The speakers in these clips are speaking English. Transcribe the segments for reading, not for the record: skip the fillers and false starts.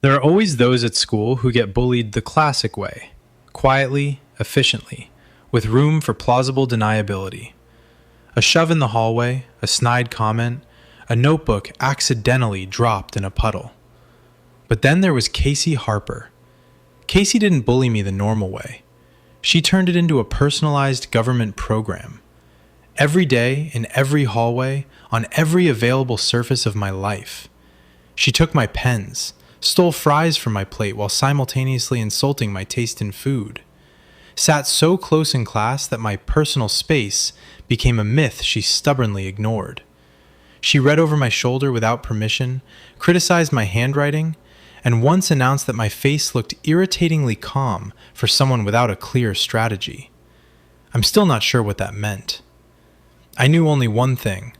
There are always those at school who get bullied the classic way, quietly, efficiently, with room for plausible deniability. A shove in the hallway, a snide comment, a notebook accidentally dropped in a puddle. But then there was Casey Harper. Casey didn't bully me the normal way. She turned it into a personalized government program. Every day, in every hallway, on every available surface of my life. She took my pens, stole fries from my plate while simultaneously insulting my taste in food. Sat so close in class that my personal space became a myth she stubbornly ignored. She read over my shoulder without permission, criticized my handwriting, and once announced that my face looked irritatingly calm for someone without a clear strategy. I'm still not sure what that meant. I knew only one thing.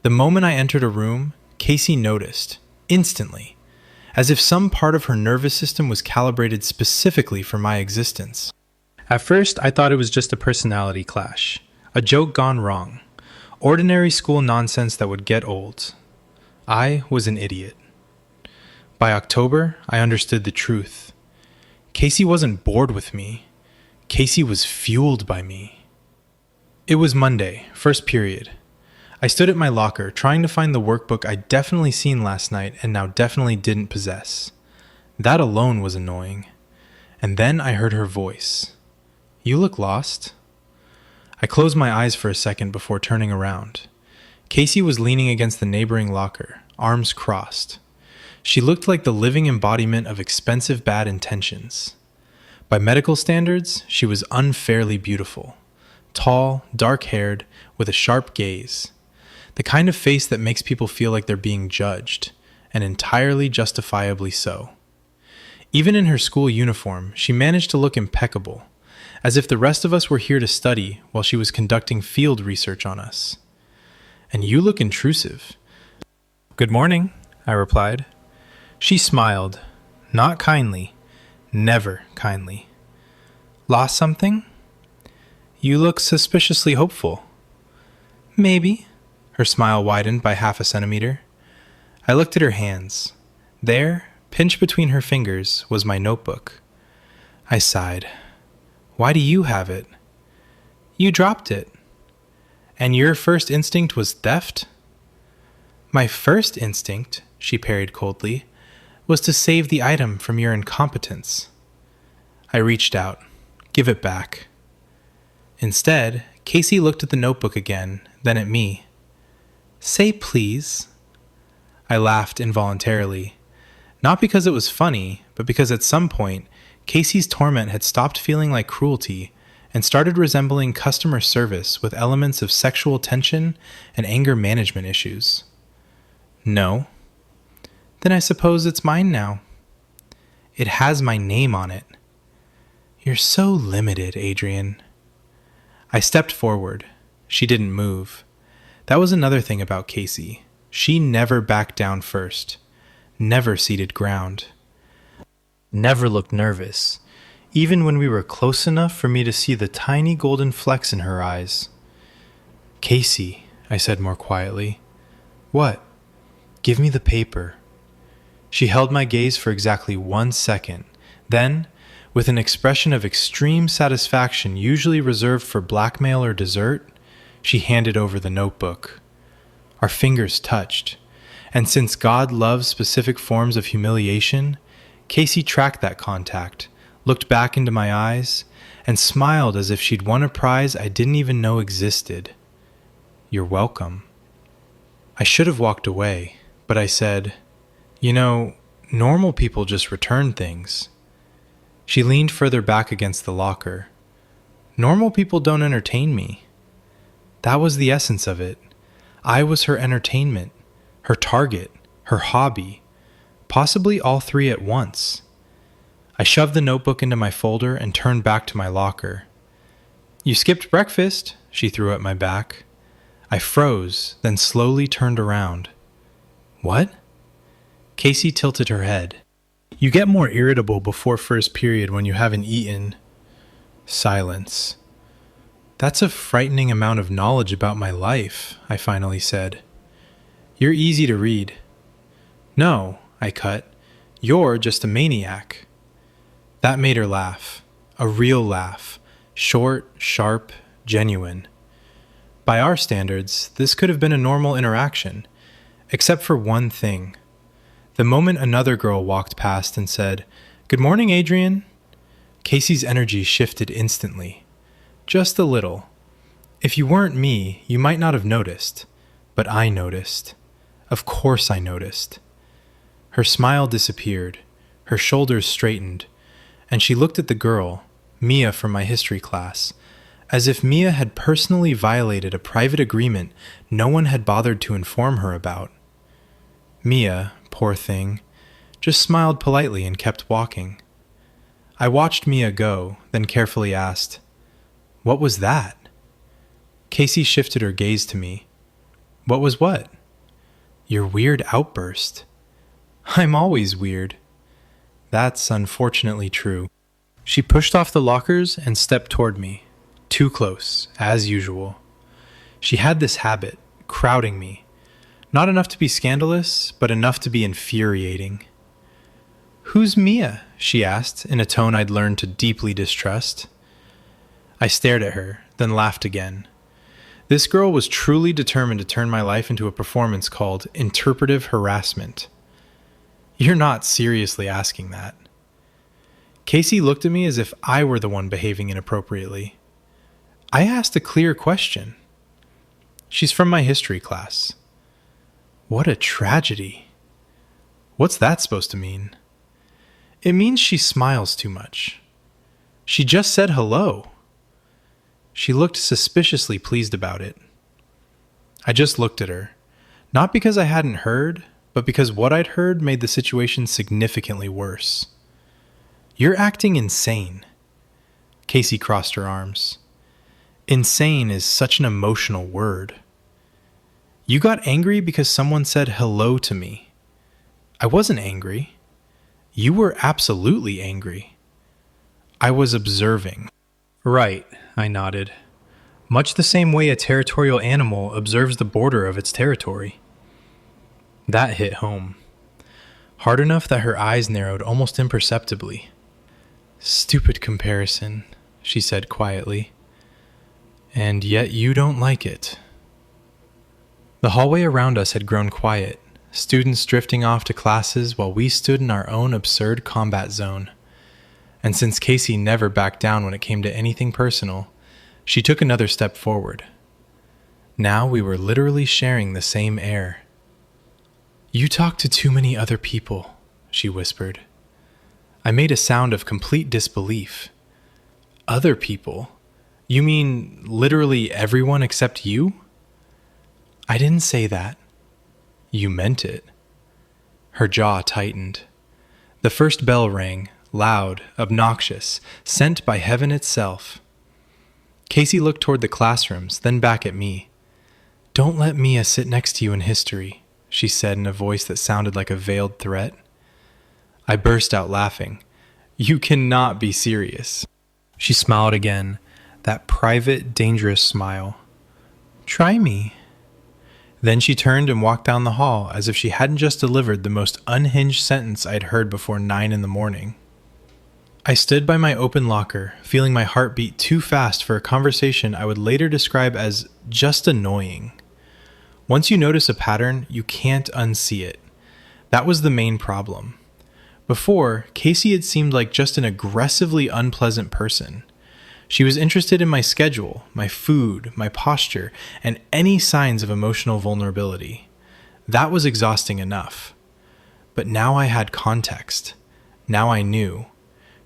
The moment I entered a room, Casey noticed, instantly, as if some part of her nervous system was calibrated specifically for my existence. At first, I thought it was just a personality clash, a joke gone wrong, ordinary school nonsense that would get old. I was an idiot. By October, I understood the truth. Casey wasn't bored with me. Casey was fueled by me. It was Monday, first period. I stood at my locker, trying to find the workbook I'd definitely seen last night and now definitely didn't possess. That alone was annoying. And then I heard her voice. "You look lost." I closed my eyes for a second before turning around. Casey was leaning against the neighboring locker, arms crossed. She looked like the living embodiment of expensive bad intentions. By medical standards, she was unfairly beautiful. Tall, dark-haired, with a sharp gaze. The kind of face that makes people feel like they're being judged, and entirely justifiably so. Even in her school uniform, she managed to look impeccable, as if the rest of us were here to study while she was conducting field research on us. "And you look intrusive." "Good morning," I replied. She smiled, not kindly, never kindly. "Lost something?" "You look suspiciously hopeful." "Maybe." Her smile widened by half a centimeter. I looked at her hands. There, pinched between her fingers, was my notebook. I sighed. "Why do you have it?" "You dropped it." "And your first instinct was theft?" "My first instinct," she parried coldly, "was to save the item from your incompetence." I reached out. "Give it back." Instead, Casey looked at the notebook again, then at me. "Say please." I laughed involuntarily. Not because it was funny, but because at some point, Casey's torment had stopped feeling like cruelty and started resembling customer service with elements of sexual tension and anger management issues. "No." "Then I suppose it's mine now." "It has my name on it." "You're so limited, Adrian." I stepped forward. She didn't move. That was another thing about Casey. She never backed down first. Never ceded ground. Never looked nervous, even when we were close enough for me to see the tiny golden flecks in her eyes. "Casey," I said more quietly. "What?" "Give me the paper." She held my gaze for exactly 1 second. Then, with an expression of extreme satisfaction usually reserved for blackmail or dessert, she handed over the notebook. Our fingers touched, and since God loves specific forms of humiliation, Casey tracked that contact, looked back into my eyes, and smiled as if she'd won a prize I didn't even know existed. "You're welcome." I should have walked away, but I said, "You know, normal people just return things." She leaned further back against the locker. "Normal people don't entertain me." That was the essence of it. I was her entertainment, her target, her hobby, possibly all three at once. I shoved the notebook into my folder and turned back to my locker. "You skipped breakfast," she threw at my back. I froze, then slowly turned around. "What?" Casey tilted her head. "You get more irritable before first period when you haven't eaten." Silence. "That's a frightening amount of knowledge about my life," I finally said. "You're easy to read." "No," I cut. You're just a maniac." That made her laugh. A real laugh. Short, sharp, genuine. By our standards, this could have been a normal interaction, except for one thing. The moment another girl walked past and said, "Good morning, Adrian," Casey's energy shifted instantly. Just a little. If you weren't me, you might not have noticed. But I noticed. Of course I noticed. Her smile disappeared. Her shoulders straightened. And she looked at the girl, Mia from my history class, as if Mia had personally violated a private agreement no one had bothered to inform her about. Mia, poor thing, just smiled politely and kept walking. I watched Mia go, then carefully asked, "What was that?" Casey shifted her gaze to me. "What was what?" "Your weird outburst." "I'm always weird." That's unfortunately true. She pushed off the lockers and stepped toward me. Too close, as usual. She had this habit, crowding me. Not enough to be scandalous, but enough to be infuriating. "Who's Mia?" she asked, in a tone I'd learned to deeply distrust. I stared at her, then laughed again. This girl was truly determined to turn my life into a performance called interpretive harassment. "You're not seriously asking that." Casey looked at me as if I were the one behaving inappropriately. I asked a clear question. "She's from my history class." What a tragedy. What's that supposed to mean? It means she smiles too much. She just said hello. She looked suspiciously pleased about it. I just looked at her, not because I hadn't heard, but because what I'd heard made the situation significantly worse. "You're acting insane." Casey crossed her arms. Insane is such an emotional word. "You got angry because someone said hello to me." I wasn't angry. You were absolutely angry. I was observing. "Right," I nodded. "Much the same way a territorial animal observes the border of its territory." That hit home. Hard enough that her eyes narrowed almost imperceptibly. "Stupid comparison," she said quietly. "And yet you don't like it." The hallway around us had grown quiet, students drifting off to classes while we stood in our own absurd combat zone. And since Casey never backed down when it came to anything personal, she took another step forward. Now we were literally sharing the same air. "You talk to too many other people," she whispered. I made a sound of complete disbelief. "Other people? You mean literally everyone except you?" "I didn't say that." "You meant it." Her jaw tightened. The first bell rang, loud, obnoxious, sent by heaven itself. Casey looked toward the classrooms, then back at me. "Don't let Mia sit next to you in history," she said in a voice that sounded like a veiled threat. I burst out laughing. "You cannot be serious." She smiled again, that private, dangerous smile. "Try me." Then she turned and walked down the hall as if she hadn't just delivered the most unhinged sentence I'd heard before 9 in the morning. I stood by my open locker, feeling my heart beat too fast for a conversation I would later describe as just annoying. Once you notice a pattern, you can't unsee it. That was the main problem. Before, Casey had seemed like just an aggressively unpleasant person. She was interested in my schedule, my food, my posture, and any signs of emotional vulnerability. That was exhausting enough. But now I had context. Now I knew.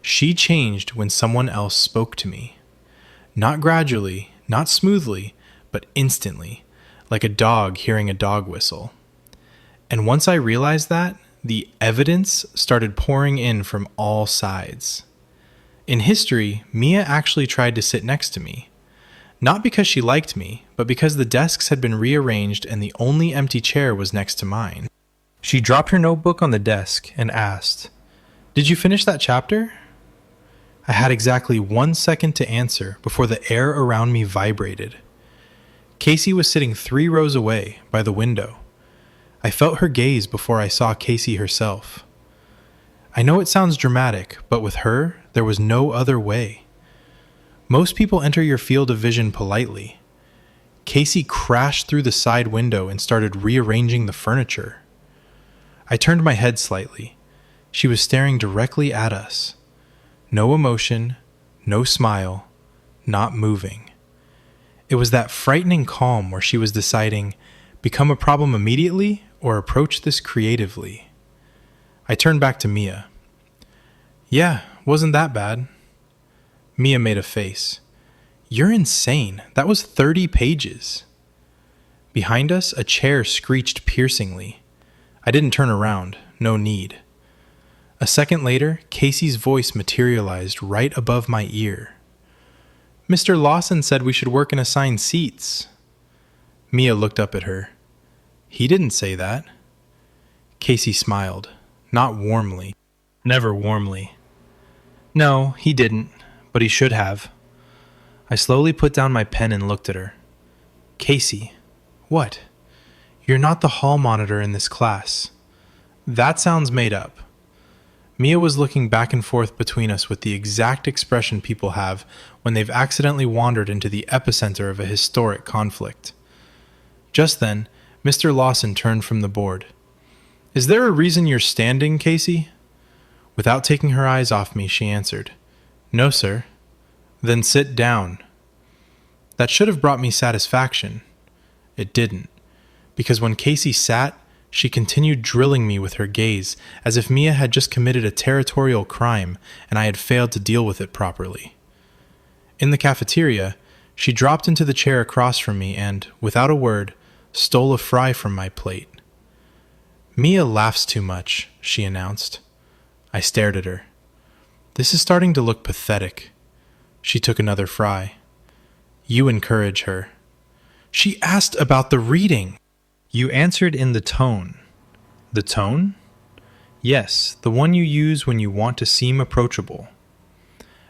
She changed when someone else spoke to me. Not gradually, not smoothly, but instantly, like a dog hearing a dog whistle. And once I realized that, the evidence started pouring in from all sides. In history, Mia actually tried to sit next to me. Not because she liked me, but because the desks had been rearranged and the only empty chair was next to mine. She dropped her notebook on the desk and asked, "Did you finish that chapter?" I had exactly 1 second to answer before the air around me vibrated. Casey was sitting 3 rows away, by the window. I felt her gaze before I saw Casey herself. I know it sounds dramatic, but with her, there was no other way. Most people enter your field of vision politely. Casey crashed through the side window and started rearranging the furniture. I turned my head slightly. She was staring directly at us. No emotion, no smile, not moving. It was that frightening calm where she was deciding, become a problem immediately or approach this creatively. I turned back to Mia. Yeah, wasn't that bad. Mia made a face. You're insane. That was 30 pages. Behind us, a chair screeched piercingly. I didn't turn around. No need. A second later, Casey's voice materialized right above my ear. Mr. Lawson said we should work in assigned seats. Mia looked up at her. He didn't say that. Casey smiled. Not warmly. Never warmly. No, he didn't, but he should have. I slowly put down my pen and looked at her. Casey, what? You're not the hall monitor in this class. That sounds made up. Mia was looking back and forth between us with the exact expression people have when they've accidentally wandered into the epicenter of a historic conflict. Just then, Mr. Lawson turned from the board. Is there a reason you're standing, Casey? Without taking her eyes off me, she answered, No, sir. Then sit down. That should have brought me satisfaction. It didn't, because when Casey sat, she continued drilling me with her gaze as if Mia had just committed a territorial crime and I had failed to deal with it properly. In the cafeteria, she dropped into the chair across from me and, without a word, stole a fry from my plate. Mia laughs too much, she announced. I stared at her. This is starting to look pathetic. She took another fry. You encourage her. She asked about the reading. You answered in the tone. The tone? Yes, the one you use when you want to seem approachable.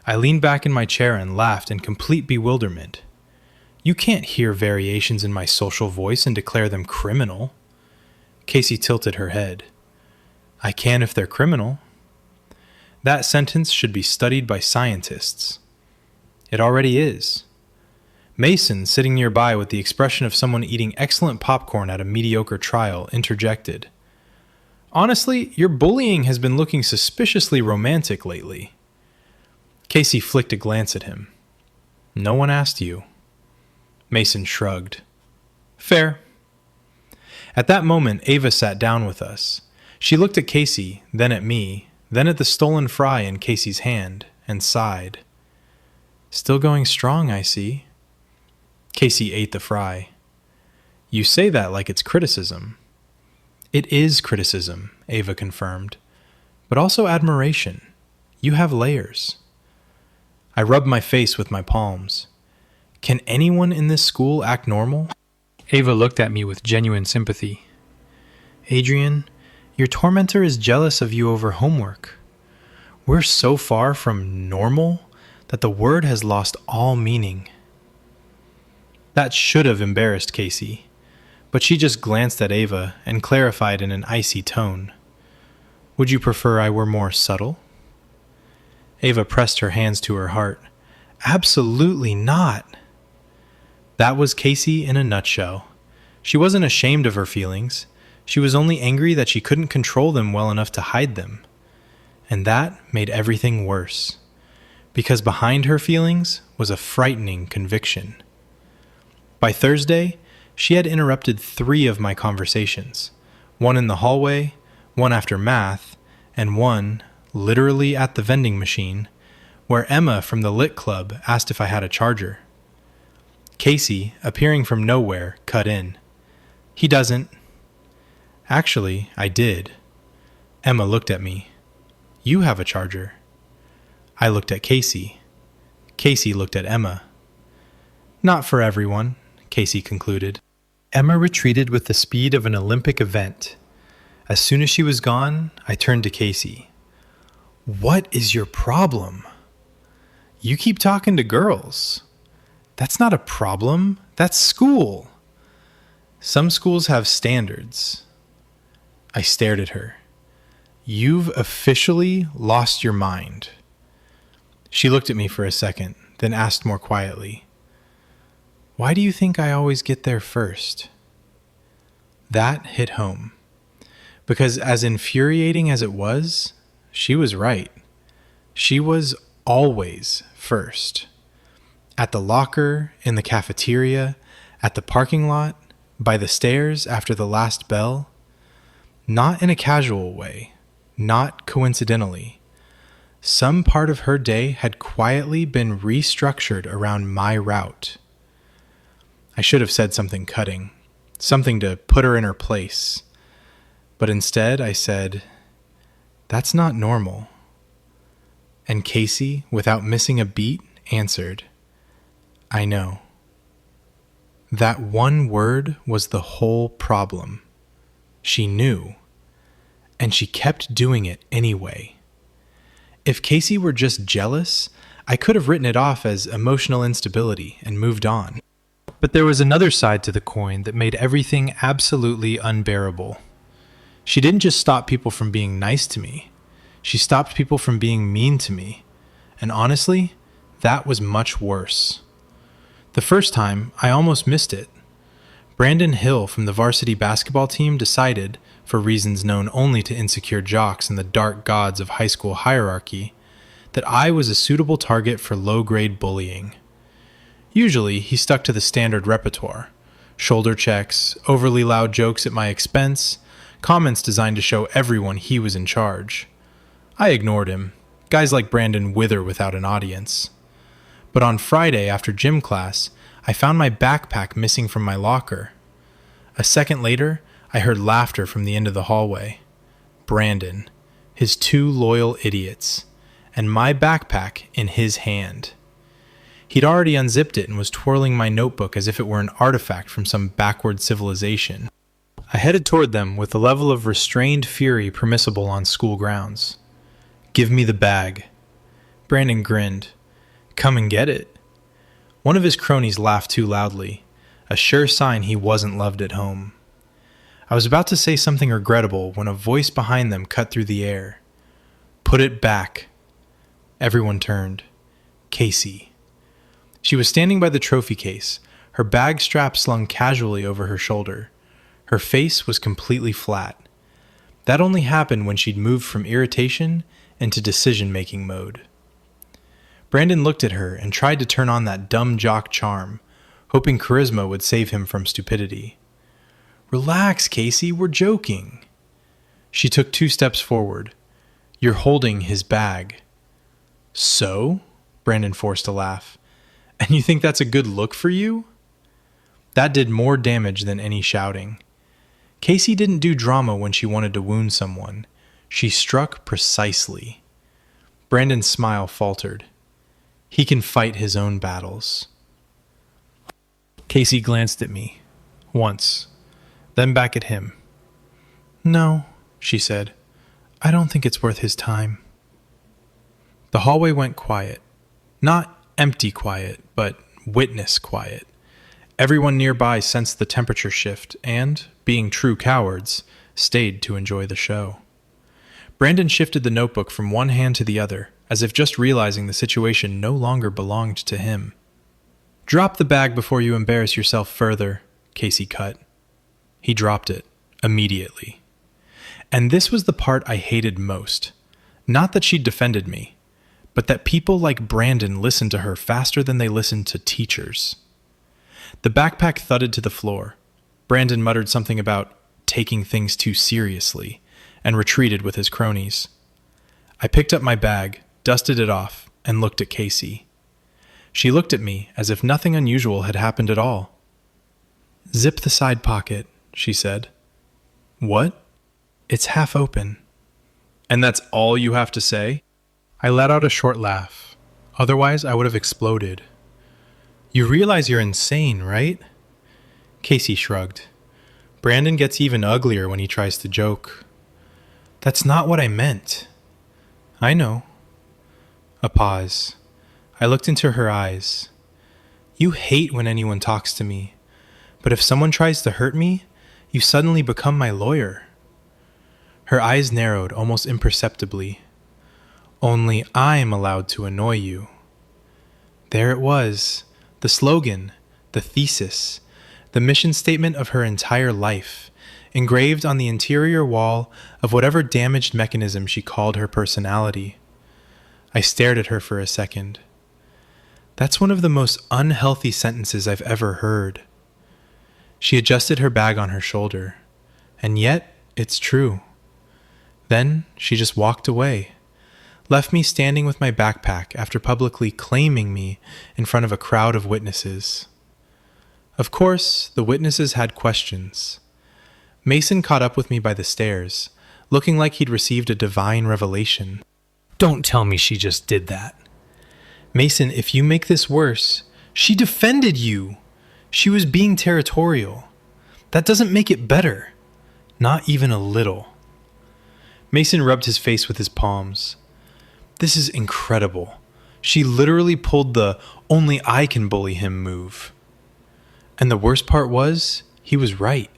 I leaned back in my chair and laughed in complete bewilderment. You can't hear variations in my social voice and declare them criminal. Casey tilted her head. I can if they're criminal. That sentence should be studied by scientists. It already is. Mason, sitting nearby with the expression of someone eating excellent popcorn at a mediocre trial, interjected. Honestly, your bullying has been looking suspiciously romantic lately. Casey flicked a glance at him. No one asked you. Mason shrugged. Fair. At that moment, Ava sat down with us. She looked at Casey, then at me, then at the stolen fry in Casey's hand, and sighed. Still going strong, I see. Casey ate the fry. You say that like it's criticism. It is criticism, Ava confirmed, but also admiration. You have layers. I rubbed my face with my palms. Can anyone in this school act normal? Ava looked at me with genuine sympathy. Adrian, your tormentor is jealous of you over homework. We're so far from normal that the word has lost all meaning. That should have embarrassed Casey, but she just glanced at Ava and clarified in an icy tone. Would you prefer I were more subtle? Ava pressed her hands to her heart. Absolutely not. That was Casey in a nutshell. She wasn't ashamed of her feelings. She was only angry that she couldn't control them well enough to hide them. And that made everything worse, because behind her feelings was a frightening conviction. By Thursday, she had interrupted 3 of my conversations, one in the hallway, one after math, and one, literally at the vending machine, where Emma from the Lit Club asked if I had a charger. Casey, appearing from nowhere, cut in. He doesn't. Actually, I did. Emma looked at me. You have a charger. I looked at Casey. Casey looked at Emma. Not for everyone, Casey concluded. Emma retreated with the speed of an Olympic event. As soon as she was gone, I turned to Casey. What is your problem? You keep talking to girls. That's not a problem. That's school. Some schools have standards. I stared at her. You've officially lost your mind. She looked at me for a second, then asked more quietly, "Why do you think I always get there first?" That hit home. Because as infuriating as it was, she was right. She was always first. At the locker, in the cafeteria, at the parking lot, by the stairs after the last bell. Not in a casual way, not coincidentally. Some part of her day had quietly been restructured around my route. I should have said something cutting, something to put her in her place. But instead I said, "That's not normal." And Casey, without missing a beat, answered, "I know." That one word was the whole problem. She knew, and she kept doing it anyway. If Casey were just jealous, I could have written it off as emotional instability and moved on. But there was another side to the coin that made everything absolutely unbearable. She didn't just stop people from being nice to me. She stopped people from being mean to me. And honestly, that was much worse. The first time, I almost missed it. Brandon Hill from the varsity basketball team decided, for reasons known only to insecure jocks and the dark gods of high school hierarchy, that I was a suitable target for low-grade bullying. Usually, he stuck to the standard repertoire: shoulder checks, overly loud jokes at my expense, comments designed to show everyone he was in charge. I ignored him. Guys like Brandon wither without an audience. But on Friday after gym class, I found my backpack missing from my locker. A second later, I heard laughter from the end of the hallway. Brandon, his two loyal idiots, and my backpack in his hand. He'd already unzipped it and was twirling my notebook as if it were an artifact from some backward civilization. I headed toward them with the level of restrained fury permissible on school grounds. "Give me the bag." Brandon grinned. "Come and get it." One of his cronies laughed too loudly, a sure sign he wasn't loved at home. I was about to say something regrettable when a voice behind them cut through the air. "Put it back." Everyone turned. Casey. She was standing by the trophy case, her bag strap slung casually over her shoulder. Her face was completely flat. That only happened when she'd moved from irritation into decision-making mode. Brandon looked at her and tried to turn on that dumb jock charm, hoping charisma would save him from stupidity. "Relax, Casey, we're joking." She took 2 steps forward. "You're holding his bag." "So?" Brandon forced a laugh. "And you think that's a good look for you?" That did more damage than any shouting. Casey didn't do drama when she wanted to wound someone. She struck precisely. Brandon's smile faltered. He can fight his own battles. Casey glanced at me. Once. Then back at him. "No," she said. "I don't think it's worth his time." The hallway went quiet. Not empty quiet, but witness quiet. Everyone nearby sensed the temperature shift and, being true cowards, stayed to enjoy the show. Brandon shifted the notebook from one hand to the other, as if just realizing the situation no longer belonged to him. "Drop the bag before you embarrass yourself further," Casey cut. He dropped it, immediately. And this was the part I hated most. Not that she defended me, but that people like Brandon listened to her faster than they listened to teachers. The backpack thudded to the floor. Brandon muttered something about taking things too seriously, and retreated with his cronies. I picked up my bag, dusted it off, and looked at Casey. She looked at me as if nothing unusual had happened at all. "Zip the side pocket," she said. "What?" "It's half open." "And that's all you have to say?" I let out a short laugh. Otherwise, I would have exploded. "You realize you're insane, right?" Casey shrugged. "Brandon gets even uglier when he tries to joke." "That's not what I meant." "I know." A pause. I looked into her eyes. "You hate when anyone talks to me, but if someone tries to hurt me, you suddenly become my lawyer." Her eyes narrowed almost imperceptibly. "Only I'm allowed to annoy you." There it was, the slogan, the thesis, the mission statement of her entire life, engraved on the interior wall of whatever damaged mechanism she called her personality. I stared at her for a second. That's one of the most unhealthy sentences I've ever heard. She adjusted her bag on her shoulder. And yet, it's true. Then she just walked away, left me standing with my backpack after publicly claiming me in front of a crowd of witnesses. Of course, the witnesses had questions. Mason caught up with me by the stairs, looking like he'd received a divine revelation. "Don't tell me she just did that." "Mason, if you make this worse, she defended you. She was being territorial. That doesn't make it better. Not even a little." Mason rubbed his face with his palms. "This is incredible. She literally pulled the 'only I can bully him' move." And the worst part was, he was right.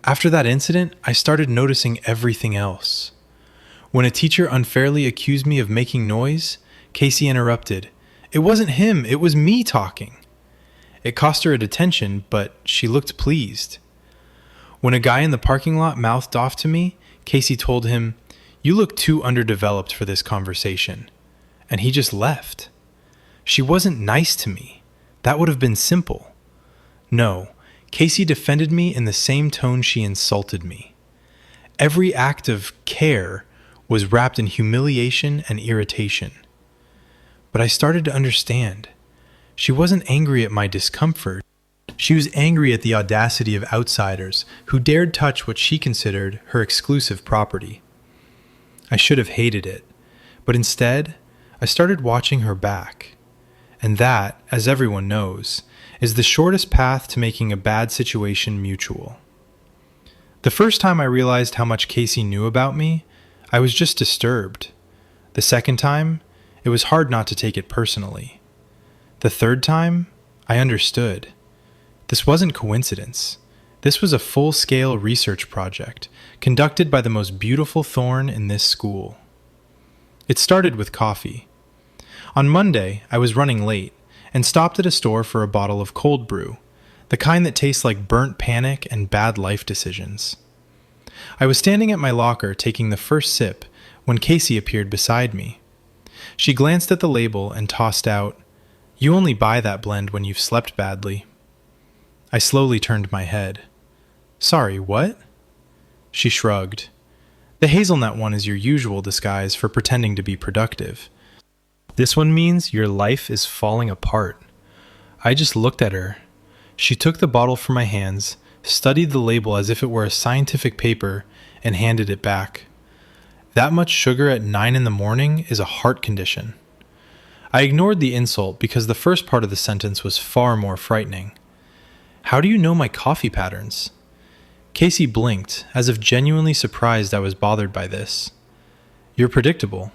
After that incident, I started noticing everything else. When a teacher unfairly accused me of making noise, Casey interrupted. It wasn't him, it was me talking. It cost her a detention, but she looked pleased. When a guy in the parking lot mouthed off to me, Casey told him, "You look too underdeveloped for this conversation." And he just left. She wasn't nice to me. That would have been simple. No, Casey defended me in the same tone she insulted me. Every act of care was wrapped in humiliation and irritation. But I started to understand. She wasn't angry at my discomfort. She was angry at the audacity of outsiders who dared touch what she considered her exclusive property. I should have hated it, but instead, I started watching her back. And that, as everyone knows, is the shortest path to making a bad situation mutual. The first time I realized how much Casey knew about me, I was just disturbed. The second time, it was hard not to take it personally. The third time, I understood. This wasn't coincidence. This was a full-scale research project conducted by the most beautiful thorn in this school. It started with coffee. On Monday, I was running late and stopped at a store for a bottle of cold brew, the kind that tastes like burnt panic and bad life decisions. I was standing at my locker taking the first sip when Casey appeared beside me. She glanced at the label and tossed out, "You only buy that blend when you've slept badly." I slowly turned my head. "Sorry, what?" She shrugged. "The hazelnut one is your usual disguise for pretending to be productive. This one means your life is falling apart." I just looked at her. She took the bottle from my hands, studied the label as if it were a scientific paper, and handed it back. That much sugar at 9 in the morning is a heart condition. I ignored the insult because the first part of the sentence was far more frightening. "How do you know my coffee patterns?" Casey blinked, as if genuinely surprised I was bothered by this. "You're predictable."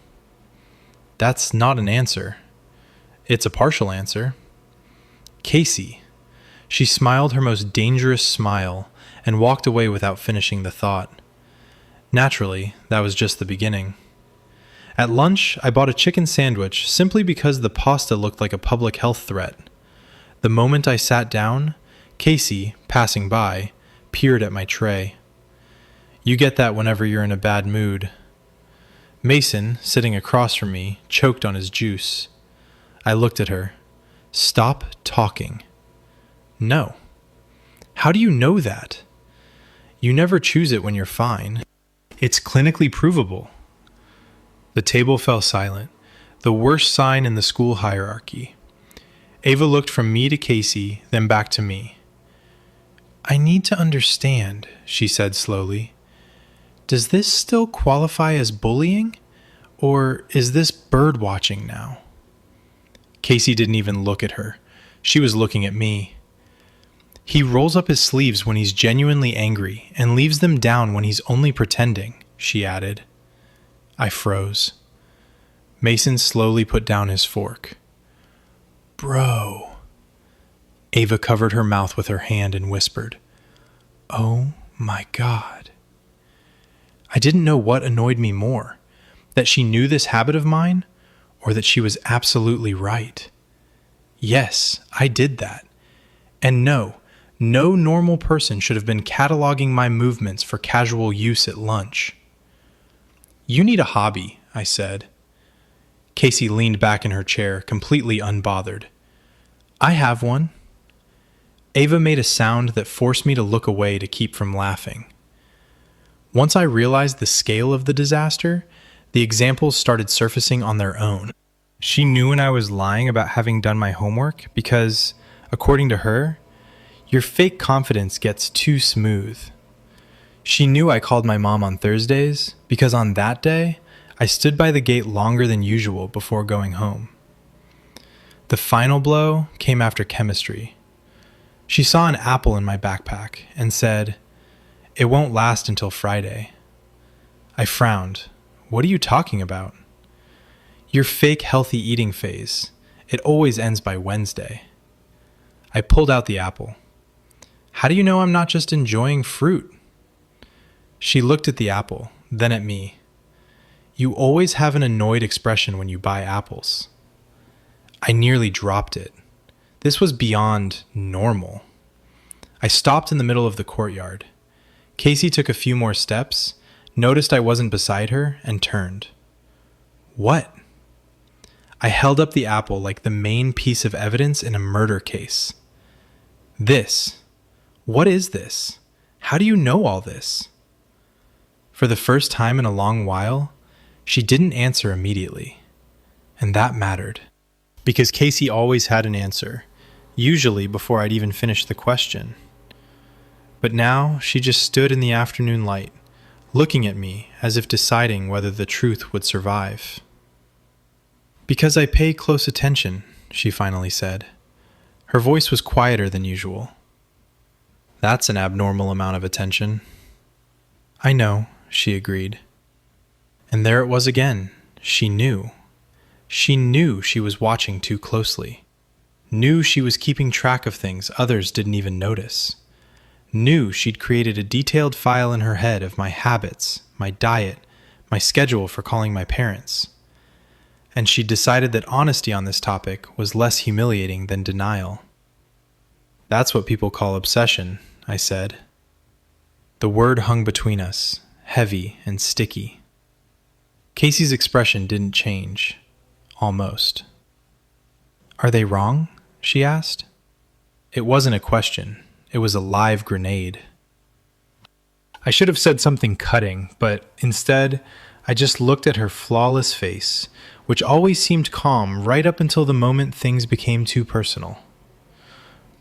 That's not an answer. It's a partial answer. "Casey." She smiled her most dangerous smile and walked away without finishing the thought. Naturally, that was just the beginning. At lunch, I bought a chicken sandwich simply because the pasta looked like a public health threat. The moment I sat down, Casey, passing by, peered at my tray. You get that whenever you're in a bad mood. Mason, sitting across from me, choked on his juice. I looked at her. "Stop talking." "No." "How do you know that?" "You never choose it when you're fine. It's clinically provable." The table fell silent, the worst sign in the school hierarchy. Ava looked from me to Casey, then back to me. "I need to understand," she said slowly. "Does this still qualify as bullying? Or is this bird watching now?" Casey didn't even look at her. She was looking at me. "He rolls up his sleeves when he's genuinely angry and leaves them down when he's only pretending," she added. I froze. Mason slowly put down his fork. "Bro." Ava covered her mouth with her hand and whispered, "Oh my God." I didn't know what annoyed me more, that she knew this habit of mine, or that she was absolutely right. Yes, I did that. And no normal person should have been cataloging my movements for casual use at lunch. You need a hobby, I said. Casey leaned back in her chair, completely unbothered. I have one. Ava made a sound that forced me to look away to keep from laughing. Once I realized the scale of the disaster, the examples started surfacing on their own. She knew when I was lying about having done my homework because, according to her, your fake confidence gets too smooth. She knew I called my mom on Thursdays because on that day, I stood by the gate longer than usual before going home. The final blow came after chemistry. She saw an apple in my backpack and said, "It won't last until Friday." I frowned. What are you talking about? Your fake healthy eating phase. It always ends by Wednesday. I pulled out the apple. How do you know I'm not just enjoying fruit? She looked at the apple, then at me. You always have an annoyed expression when you buy apples. I nearly dropped it. This was beyond normal. I stopped in the middle of the courtyard. Casey took a few more steps, noticed I wasn't beside her, and turned. What? I held up the apple like the main piece of evidence in a murder case. This. What is this? How do you know all this? For the first time in a long while, she didn't answer immediately. And that mattered. Because Casey always had an answer, usually before I'd even finished the question. But now she just stood in the afternoon light, looking at me as if deciding whether the truth would survive. Because I pay close attention, she finally said. Her voice was quieter than usual. That's an abnormal amount of attention. I know, she agreed. And there it was again. She knew. She knew she was watching too closely. Knew she was keeping track of things others didn't even notice. Knew she'd created a detailed file in her head of my habits, my diet, my schedule for calling my parents. And she'd decided that honesty on this topic was less humiliating than denial. That's what people call obsession, I said. The word hung between us, heavy and sticky. Casey's expression didn't change. Almost. Are they wrong? She asked. It wasn't a question. It was a live grenade. I should have said something cutting, but instead, I just looked at her flawless face, which always seemed calm right up until the moment things became too personal.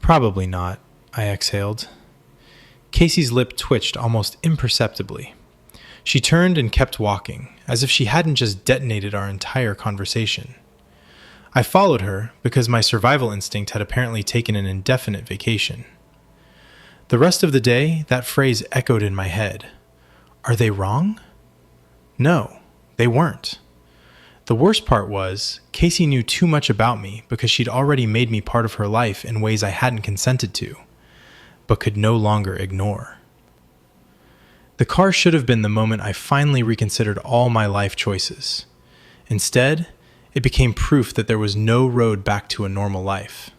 Probably not, I exhaled. Casey's lip twitched almost imperceptibly. She turned and kept walking, as if she hadn't just detonated our entire conversation. I followed her because my survival instinct had apparently taken an indefinite vacation. The rest of the day, that phrase echoed in my head. Are they wrong? No, they weren't. The worst part was, Casey knew too much about me because she'd already made me part of her life in ways I hadn't consented to, but could no longer ignore. The car should have been the moment I finally reconsidered all my life choices. Instead, it became proof that there was no road back to a normal life.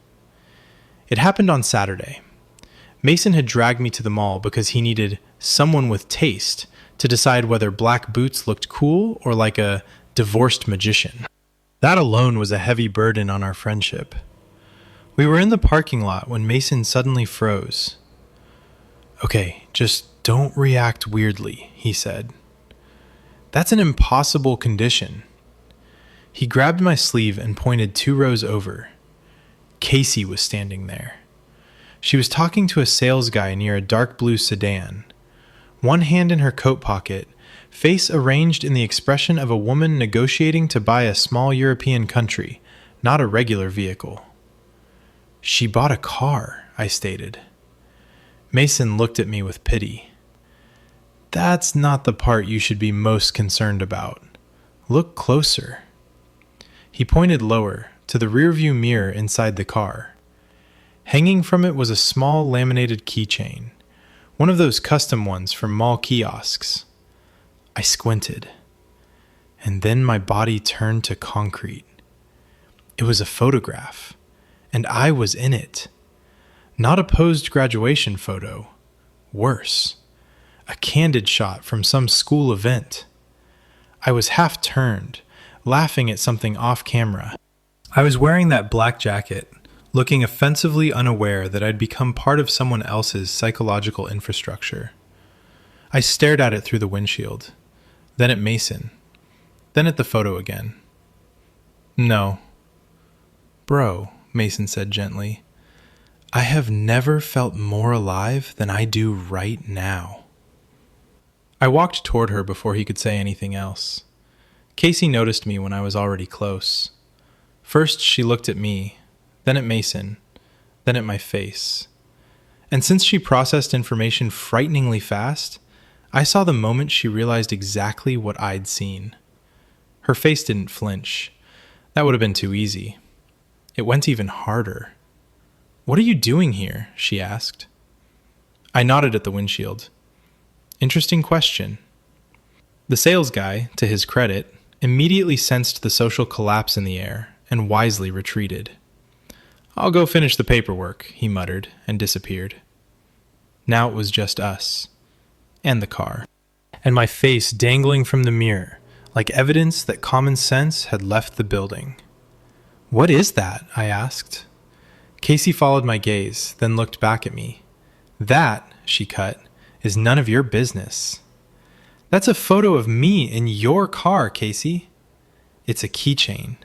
It happened on Saturday. Mason had dragged me to the mall because he needed someone with taste to decide whether black boots looked cool or like a divorced magician. That alone was a heavy burden on our friendship. We were in the parking lot when Mason suddenly froze. Okay, just don't react weirdly, he said. That's an impossible condition. He grabbed my sleeve and pointed 2 rows over. Casey was standing there. She was talking to a sales guy near a dark blue sedan. One hand in her coat pocket, face arranged in the expression of a woman negotiating to buy a small European country, not a regular vehicle. She bought a car, I stated. Mason looked at me with pity. That's not the part you should be most concerned about. Look closer. He pointed lower, to the rearview mirror inside the car. Hanging from it was a small laminated keychain, one of those custom ones from mall kiosks. I squinted, and then my body turned to concrete. It was a photograph, and I was in it. Not a posed graduation photo. Worse, a candid shot from some school event. I was half turned, laughing at something off camera. I was wearing that black jacket, looking offensively unaware that I'd become part of someone else's psychological infrastructure. I stared at it through the windshield, then at Mason, then at the photo again. No. Bro, Mason said gently, I have never felt more alive than I do right now. I walked toward her before he could say anything else. Casey noticed me when I was already close. First, she looked at me, then at Mason, then at my face. And since she processed information frighteningly fast, I saw the moment she realized exactly what I'd seen. Her face didn't flinch. That would have been too easy. It went even harder. What are you doing here? She asked. I nodded at the windshield. Interesting question. The sales guy, to his credit, immediately sensed the social collapse in the air and wisely retreated. I'll go finish the paperwork, he muttered, and disappeared. Now it was just us. And the car. And my face dangling from the mirror, like evidence that common sense had left the building. What is that? I asked. Casey followed my gaze, then looked back at me. That, she cut, is none of your business. That's a photo of me in your car, Casey. It's a keychain.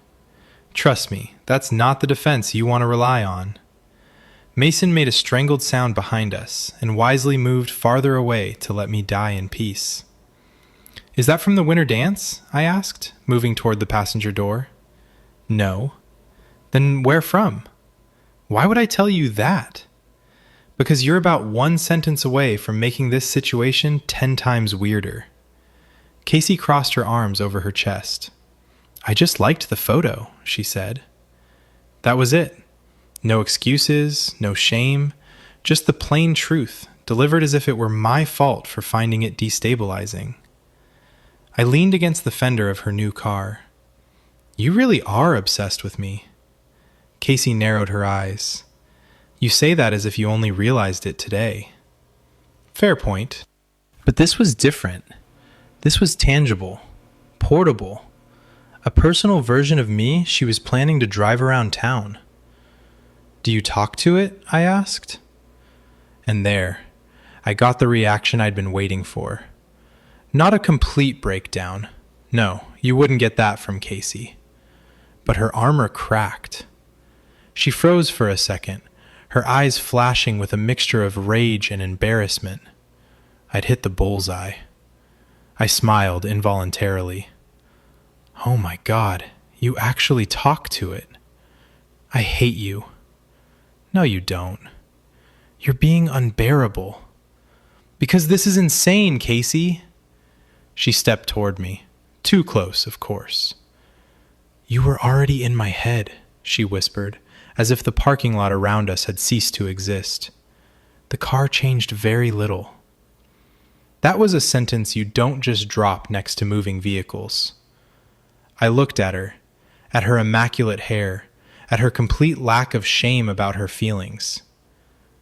Trust me, that's not the defense you want to rely on. Mason made a strangled sound behind us and wisely moved farther away to let me die in peace. Is that from the winter dance? I asked, moving toward the passenger door. No. Then where from? Why would I tell you that? Because you're about one sentence away from making this situation 10 times weirder. Casey crossed her arms over her chest. I just liked the photo, she said. That was it. No excuses, no shame, just the plain truth, delivered as if it were my fault for finding it destabilizing. I leaned against the fender of her new car. You really are obsessed with me. Casey narrowed her eyes. You say that as if you only realized it today. Fair point. But this was different. This was tangible, portable, a personal version of me she was planning to drive around town. Do you talk to it? I asked. And there, I got the reaction I'd been waiting for. Not a complete breakdown. No, you wouldn't get that from Casey. But her armor cracked. She froze for a second, her eyes flashing with a mixture of rage and embarrassment. I'd hit the bullseye. I smiled involuntarily. Oh my God, you actually talk to it. I hate you. No, you don't. You're being unbearable. Because this is insane, Casey. She stepped toward me. Too close, of course. You were already in my head, she whispered, as if the parking lot around us had ceased to exist. The car changed very little. That was a sentence you don't just drop next to moving vehicles. I looked at her immaculate hair, at her complete lack of shame about her feelings.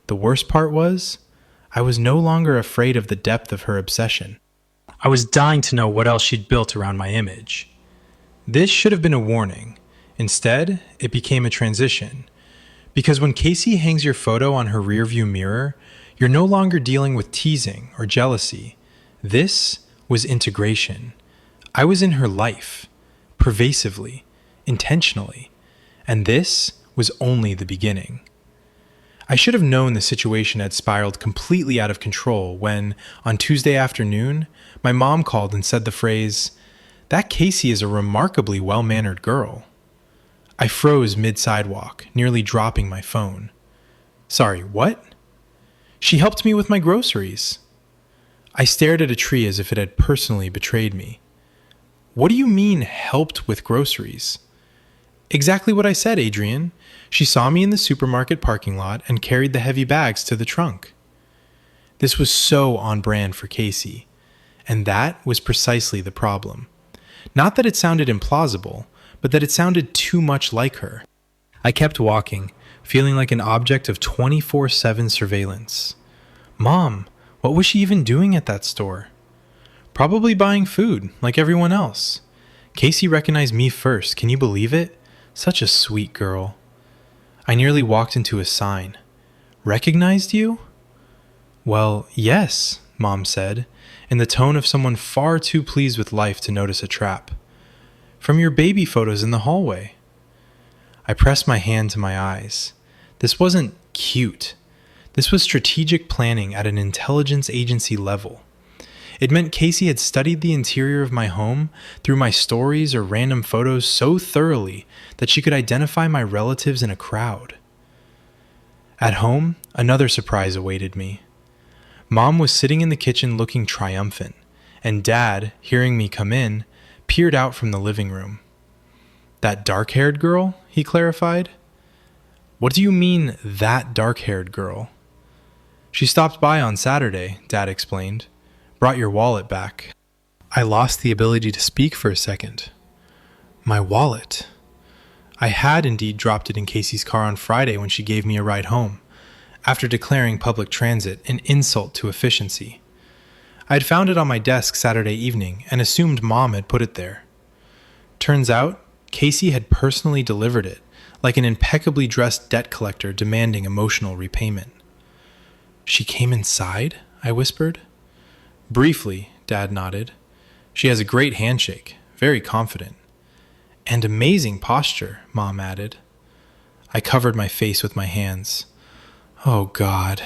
The worst part was, I was no longer afraid of the depth of her obsession. I was dying to know what else she'd built around my image. This should have been a warning. Instead, it became a transition. Because when Casey hangs your photo on her rearview mirror, you're no longer dealing with teasing or jealousy. This was integration. I was in her life, pervasively, intentionally, and this was only the beginning. I should have known the situation had spiraled completely out of control when, on Tuesday afternoon, my mom called and said the phrase, "That Casey is a remarkably well-mannered girl." I froze mid-sidewalk, nearly dropping my phone. Sorry, what? She helped me with my groceries. I stared at a tree as if it had personally betrayed me. What do you mean, helped with groceries? Exactly what I said, Adrian. She saw me in the supermarket parking lot and carried the heavy bags to the trunk. This was so on brand for Casey, And that was precisely the problem. Not that it sounded implausible, but that it sounded too much like her. I kept walking, feeling like an object of 24/7 surveillance. Mom, what was she even doing at that store? Probably buying food, like everyone else. Casey recognized me first, can you believe it? Such a sweet girl. I nearly walked into a sign. Recognized you? Well, yes, Mom said, in the tone of someone far too pleased with life to notice a trap. From your baby photos in the hallway. I pressed my hand to my eyes. This wasn't cute. This was strategic planning at an intelligence agency level. It meant Casey had studied the interior of my home through my stories or random photos so thoroughly that she could identify my relatives in a crowd. At home, another surprise awaited me. Mom was sitting in the kitchen looking triumphant, and Dad, hearing me come in, peered out from the living room. That dark-haired girl? He clarified. What do you mean, that dark-haired girl? She stopped by on Saturday, Dad explained. Brought your wallet back. I lost the ability to speak for a second. My wallet. I had indeed dropped it in Casey's car on Friday when she gave me a ride home, after declaring public transit an insult to efficiency. I had found it on my desk Saturday evening and assumed Mom had put it there. Turns out, Casey had personally delivered it, like an impeccably dressed debt collector demanding emotional repayment. She came inside? I whispered. Briefly, Dad nodded. She has a great handshake, very confident. And amazing posture, Mom added. I covered my face with my hands. Oh, God.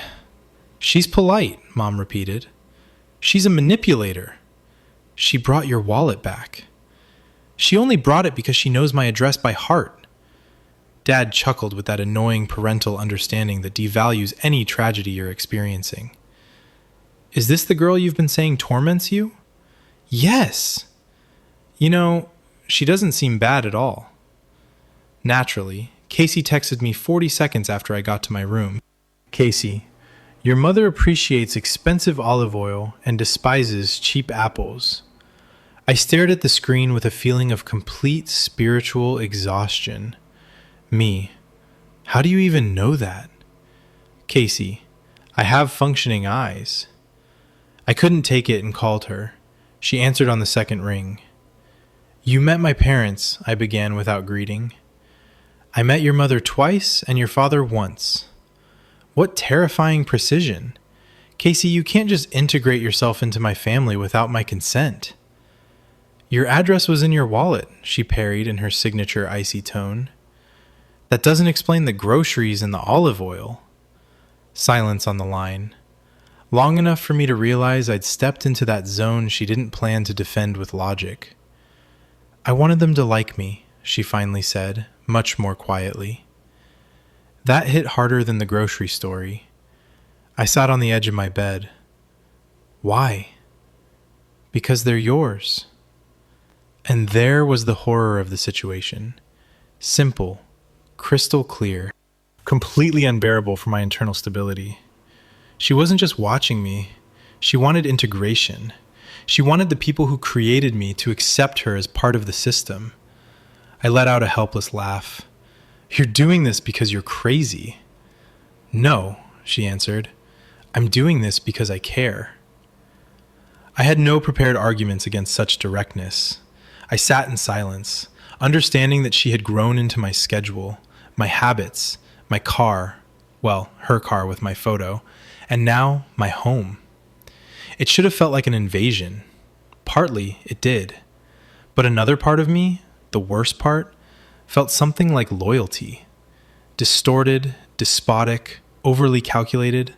She's polite, Mom repeated. She's a manipulator. She brought your wallet back. She only brought it because she knows my address by heart. Dad chuckled with that annoying parental understanding that devalues any tragedy you're experiencing. Is this the girl you've been saying torments you? Yes. You know, she doesn't seem bad at all. Naturally, Casey texted me 40 seconds after I got to my room. Casey, your mother appreciates expensive olive oil and despises cheap apples. I stared at the screen with a feeling of complete spiritual exhaustion. Me, how do you even know that? Casey, I have functioning eyes. I couldn't take it and called her. She answered on the second ring. You met my parents, I began without greeting. I met your mother twice and your father once. What terrifying precision. Casey, you can't just integrate yourself into my family without my consent. Your address was in your wallet, she parried in her signature icy tone. That doesn't explain the groceries and the olive oil. Silence on the line. Long enough for me to realize I'd stepped into that zone she didn't plan to defend with logic. I wanted them to like me, she finally said, much more quietly. That hit harder than the grocery story. I sat on the edge of my bed. Why? Because they're yours. And there was the horror of the situation. Simple, crystal clear, completely unbearable for my internal stability. She wasn't just watching me. She wanted integration. She wanted the people who created me to accept her as part of the system. I let out a helpless laugh. You're doing this because you're crazy. No, she answered. I'm doing this because I care. I had no prepared arguments against such directness. I sat in silence, understanding that she had grown into my schedule, my habits, my car, well, her car with my photo, and now my home. It should have felt like an invasion. Partly, it did. But another part of me, the worst part, felt something like loyalty. Distorted, despotic, overly calculated,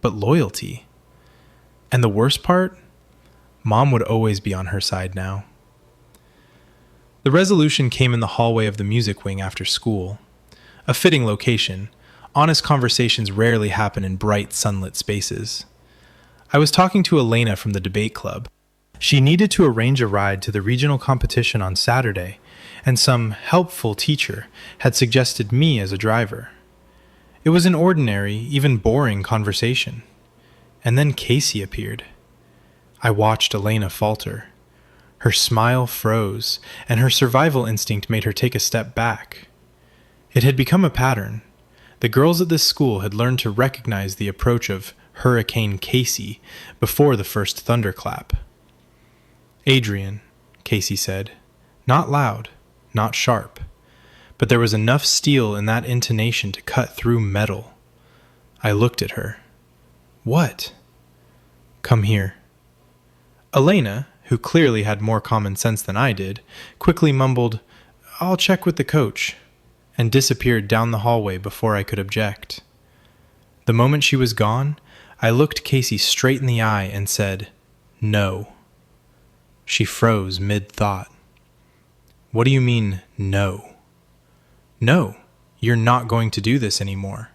but loyalty. And the worst part? Mom would always be on her side now. The resolution came in the hallway of the music wing after school. A fitting location. Honest conversations rarely happen in bright, sunlit spaces. I was talking to Elena from the debate club. She needed to arrange a ride to the regional competition on Saturday, and some helpful teacher had suggested me as a driver. It was an ordinary, even boring conversation. And then Casey appeared. I watched Elena falter. Her smile froze, and her survival instinct made her take a step back. It had become a pattern. The girls at this school had learned to recognize the approach of Hurricane Casey before the first thunderclap. "Adrian," Casey said, not loud, not sharp, but there was enough steel in that intonation to cut through metal. I looked at her. "What?" "Come here." Elena, who clearly had more common sense than I did, quickly mumbled, "I'll check with the coach," and disappeared down the hallway before I could object. The moment she was gone, I looked Casey straight in the eye and said, "No." She froze mid-thought. "What do you mean, no?" "No, you're not going to do this anymore."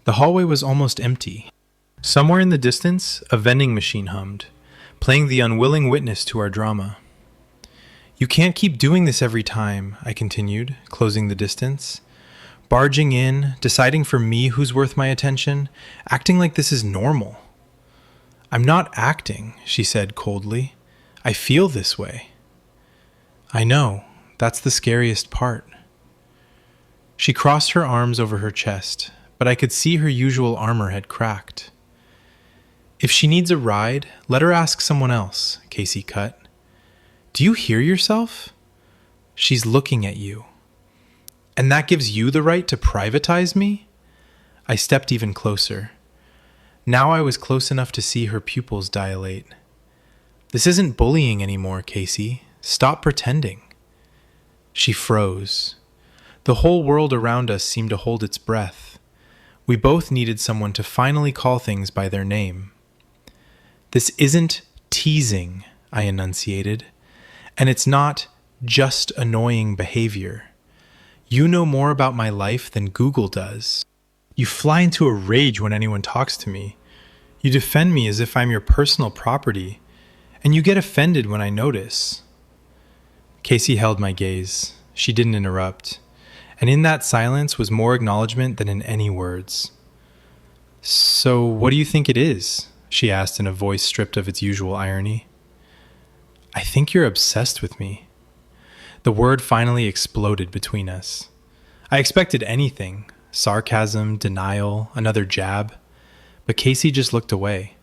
The hallway was almost empty. Somewhere in the distance, a vending machine hummed, playing the unwilling witness to our drama. "You can't keep doing this every time," I continued, closing the distance. "Barging in, deciding for me who's worth my attention, acting like this is normal." "I'm not acting," she said coldly. "I feel this way." "I know, that's the scariest part." She crossed her arms over her chest, but I could see her usual armor had cracked. "If she needs a ride, let her ask someone else," Casey cut. "Do you hear yourself? She's looking at you. And that gives you the right to privatize me?" I stepped even closer. Now I was close enough to see her pupils dilate. "This isn't bullying anymore, Casey. Stop pretending." She froze. The whole world around us seemed to hold its breath. We both needed someone to finally call things by their name. "This isn't teasing," I enunciated, "and it's not just annoying behavior. You know more about my life than Google does. You fly into a rage when anyone talks to me. You defend me as if I'm your personal property, and you get offended when I notice." Casey held my gaze. She didn't interrupt, and in that silence was more acknowledgement than in any words. "So what do you think it is?" she asked in a voice stripped of its usual irony. "I think you're obsessed with me." The word finally exploded between us. I expected anything, sarcasm, denial, another jab, but Casey just looked away.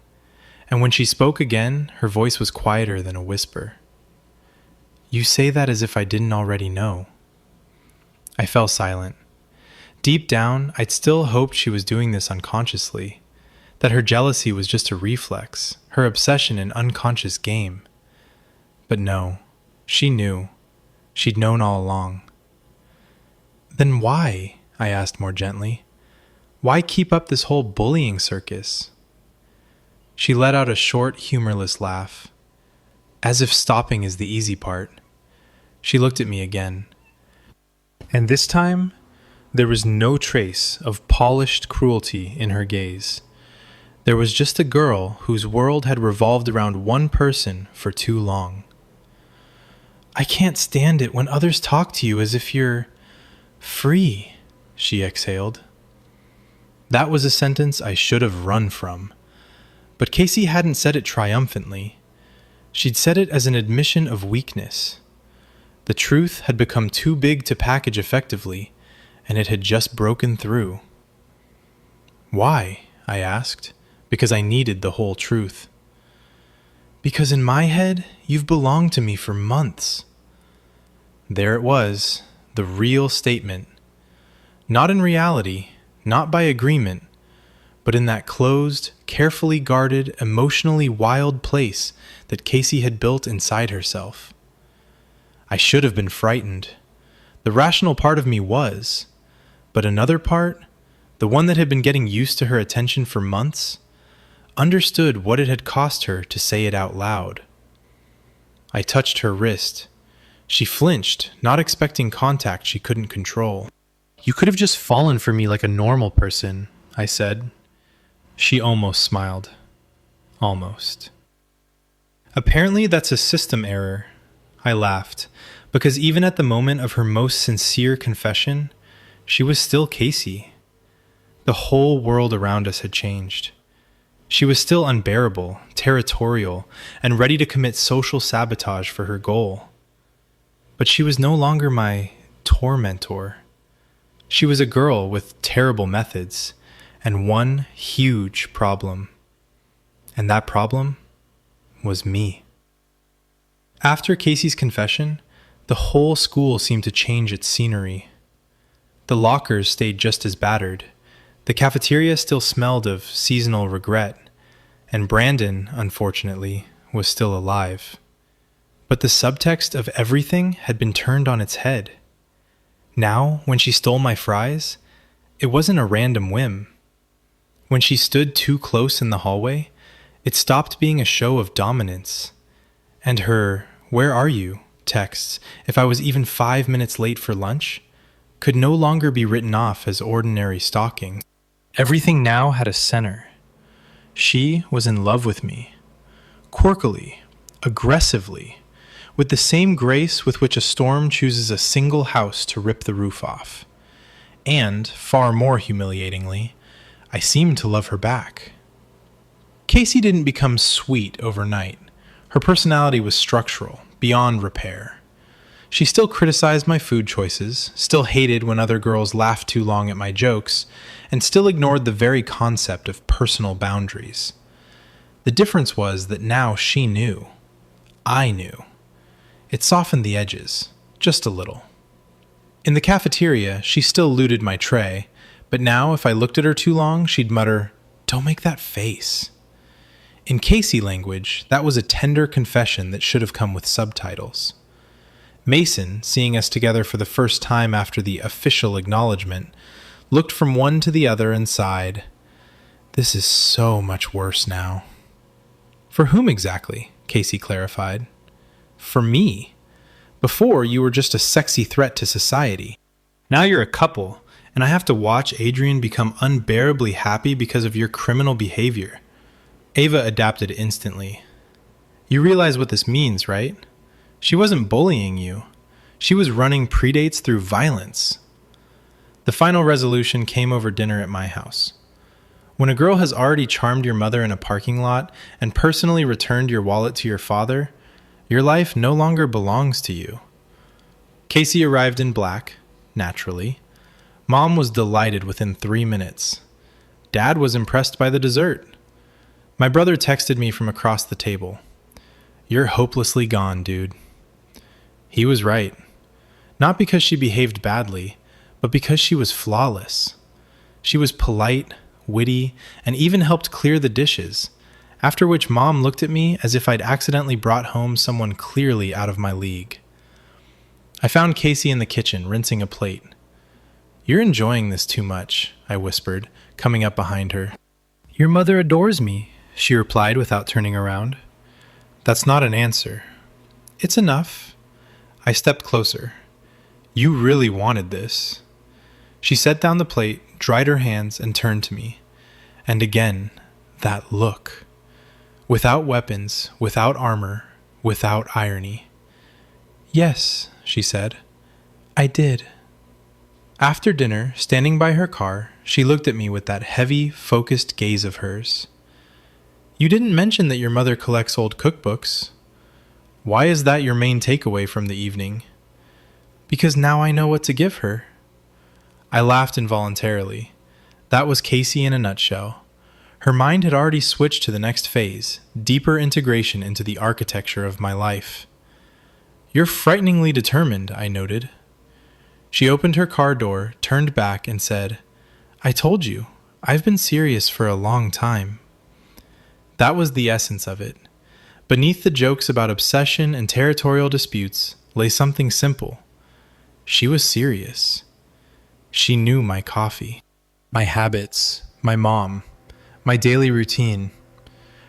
And when she spoke again, her voice was quieter than a whisper. "You say that as if I didn't already know." I fell silent. Deep down, I'd still hoped she was doing this unconsciously, that her jealousy was just a reflex, her obsession an unconscious game. But no, she knew. She'd known all along. "Then why?" I asked more gently. "Why keep up this whole bullying circus?" She let out a short, humorless laugh, as if stopping is the easy part. She looked at me again. And this time, there was no trace of polished cruelty in her gaze. There was just a girl whose world had revolved around one person for too long. "I can't stand it when others talk to you as if you're free," she exhaled. That was a sentence I should have run from. But Casey hadn't said it triumphantly. She'd said it as an admission of weakness. The truth had become too big to package effectively, and it had just broken through. "Why?" I asked, because I needed the whole truth. "Because in my head, you've belonged to me for months." There it was, the real statement. Not in reality, not by agreement, but in that closed, carefully guarded, emotionally wild place that Casey had built inside herself. I should have been frightened. The rational part of me was, but another part, the one that had been getting used to her attention for months, understood what it had cost her to say it out loud. I touched her wrist. She flinched, not expecting contact she couldn't control. "You could have just fallen for me like a normal person," I said. She almost smiled. Almost. "Apparently that's a system error." I laughed, because even at the moment of her most sincere confession, she was still Casey. The whole world around us had changed. She was still unbearable, territorial, and ready to commit social sabotage for her goal. But she was no longer my tormentor. She was a girl with terrible methods and one huge problem. And that problem was me. After Casey's confession, the whole school seemed to change its scenery. The lockers stayed just as battered. The cafeteria still smelled of seasonal regret, and Brandon, unfortunately, was still alive. But the subtext of everything had been turned on its head. Now, when she stole my fries, it wasn't a random whim. When she stood too close in the hallway, it stopped being a show of dominance. And her "Where are you?" texts, if I was even 5 minutes late for lunch, could no longer be written off as ordinary stalking. Everything now had a center. She was in love with me. Quirkily, aggressively, with the same grace with which a storm chooses a single house to rip the roof off. And, far more humiliatingly, I seemed to love her back. Casey didn't become sweet overnight. Her personality was structural, beyond repair. She still criticized my food choices, still hated when other girls laughed too long at my jokes, and still ignored the very concept of personal boundaries. The difference was that now she knew. I knew. It softened the edges, just a little. In the cafeteria, she still looted my tray, but now if I looked at her too long, she'd mutter, "Don't make that face." In Casey language, that was a tender confession that should have come with subtitles. Mason, seeing us together for the first time after the official acknowledgement, looked from one to the other and sighed, "This is so much worse now." "For whom exactly?" Casey clarified. "For me. Before, you were just a sexy threat to society. Now you're a couple, and I have to watch Adrian become unbearably happy because of your criminal behavior." Ava adapted instantly. "You realize what this means, right? She wasn't bullying you. She was running predates through violence." The final resolution came over dinner at my house. When a girl has already charmed your mother in a parking lot and personally returned your wallet to your father, your life no longer belongs to you. Casey arrived in black, naturally. Mom was delighted within 3 minutes. Dad was impressed by the dessert. My brother texted me from across the table. "You're hopelessly gone, dude." He was right. Not because she behaved badly, but because she was flawless. She was polite, witty, and even helped clear the dishes, after which Mom looked at me as if I'd accidentally brought home someone clearly out of my league. I found Casey in the kitchen, rinsing a plate. "You're enjoying this too much," I whispered, coming up behind her. "Your mother adores me," she replied without turning around. "That's not an answer." "It's enough." I stepped closer. "You really wanted this." She set down the plate, dried her hands, and turned to me. And again, that look. Without weapons, without armor, without irony. "Yes," she said, "I did." After dinner, standing by her car, she looked at me with that heavy, focused gaze of hers. "You didn't mention that your mother collects old cookbooks. Why is that your main takeaway from the evening?" "Because now I know what to give her." I laughed involuntarily. That was Casey in a nutshell. Her mind had already switched to the next phase, deeper integration into the architecture of my life. "You're frighteningly determined," I noted. She opened her car door, turned back, and said, "I told you, I've been serious for a long time." That was the essence of it. Beneath the jokes about obsession and territorial disputes lay something simple. She was serious. She knew my coffee, my habits, my mom, my daily routine,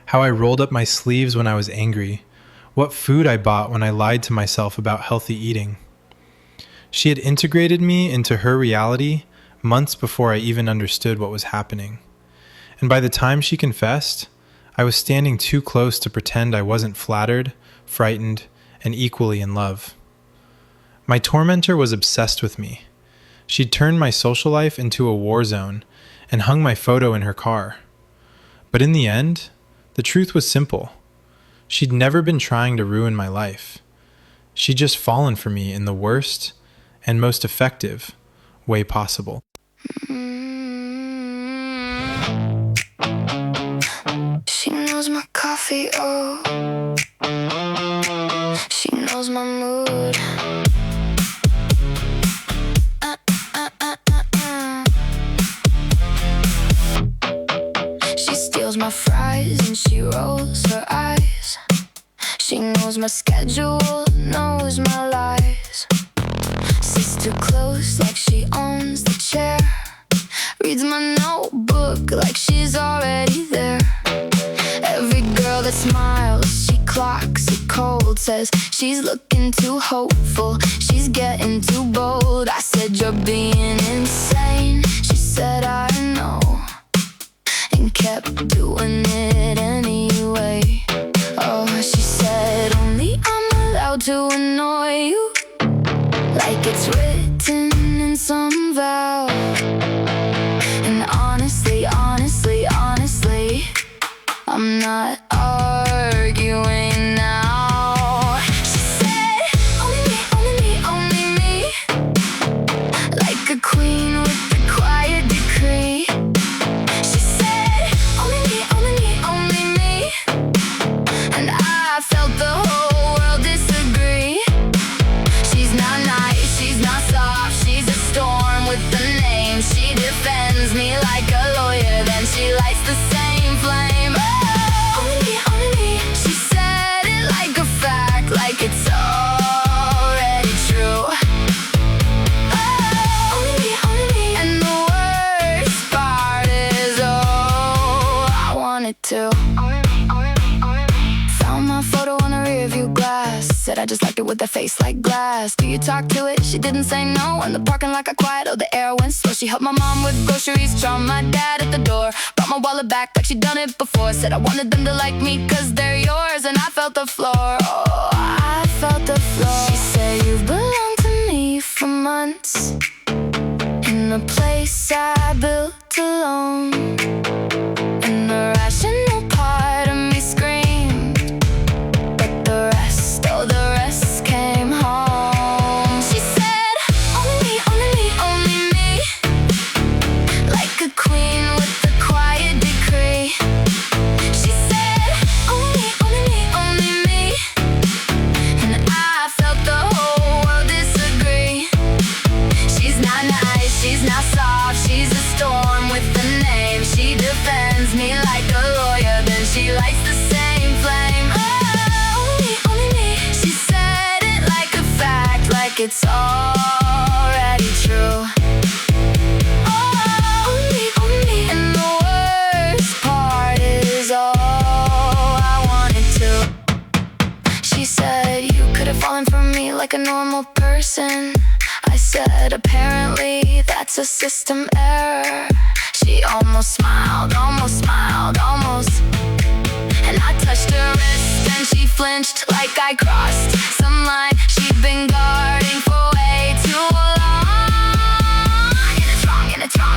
how I rolled up my sleeves when I was angry, what food I bought when I lied to myself about healthy eating. She had integrated me into her reality months before I even understood what was happening. And by the time she confessed, I was standing too close to pretend I wasn't flattered, frightened, and equally in love. My tormentor was obsessed with me. She'd turned my social life into a war zone and hung my photo in her car. But in the end, the truth was simple. She'd never been trying to ruin my life. She'd just fallen for me in the worst and most effective way possible. She knows my coffee, oh. She knows my mood. She steals my fries and she rolls her eyes. She knows my schedule, knows my lies. Sits too close like she owns the chair. Reads my notebook like she's already there. Every girl that smiles, she clocks it cold. Says she's looking too hopeful, she's getting too bold. I said, you're being insane. She said, I know, and kept doing it anyway. Oh, she said, only I'm allowed to annoy you, like it's written in some vow. And honestly, I'm not arguing now. She said, only me, like a queen with a quiet decree. She said, only me, and I felt the whole world disagree. She's not nice, she's not soft, she's a storm with a name. She defends me like a lawyer, then she lights the same flame. She said it like a fact, like it's already true. Only me. And the worst part is, oh, I wanted to. Found my photo on the rearview glass. Said I just liked it with a face like glass. Do you talk to it? She didn't say no. In the parking lot got quiet, oh, the air went slow. She helped my mom with groceries, drowned my dad at the door. Brought my wallet back like she'd done it before. Said I wanted them to like me cause they're yours. And I felt the floor, oh, I felt the floor. She said, you've belonged to me for months, in a place I built alone. And the rational part of me screamed, but the rest, oh, the rest came home. She said, only me, like a queen with a quiet decree. She said, only me, and I felt the whole world disagree. She's not nice, she's not soft, she's a storm with a name. She defends me like a lawyer, then she lights the same flame. Only me. She said it like a fact, like it's already true. Only me. And the worst part is, oh, I wanted to. She said, you could have fallen for me like a normal person. I said, apparently that's a system error. She almost smiled, almost. And I touched her wrist and she flinched like I crossed some line she'd been guarding for way too long.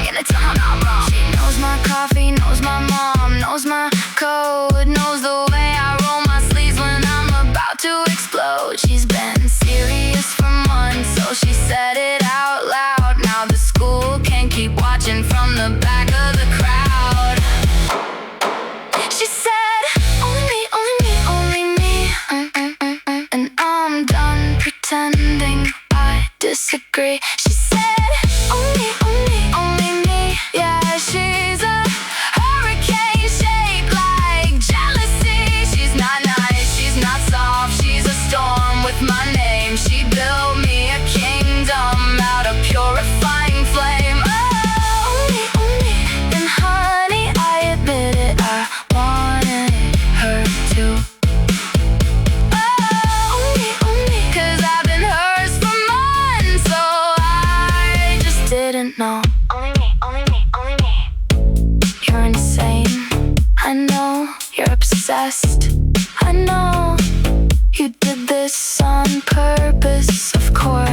And it's somehow not wrong. She knows my coffee, knows my mom, knows my code, knows the way I roll my sleeves when I'm about to explode. She's been serious for months, so she said it out loud. Now the school can't keep watching from the back of the crowd. She said, only me, and I'm done pretending I disagree. She said, only me, yeah, she's a hurricane shaped like jealousy. She's not nice, she's not soft, she's a storm with my name. She built me a kingdom out of purifying flame. Only, and honey, I admit it, I wanted her to. Only, cause I've been hers for months, so I just didn't know. Only me. You're insane, I know, you're obsessed, I know. You did this on purpose, of course.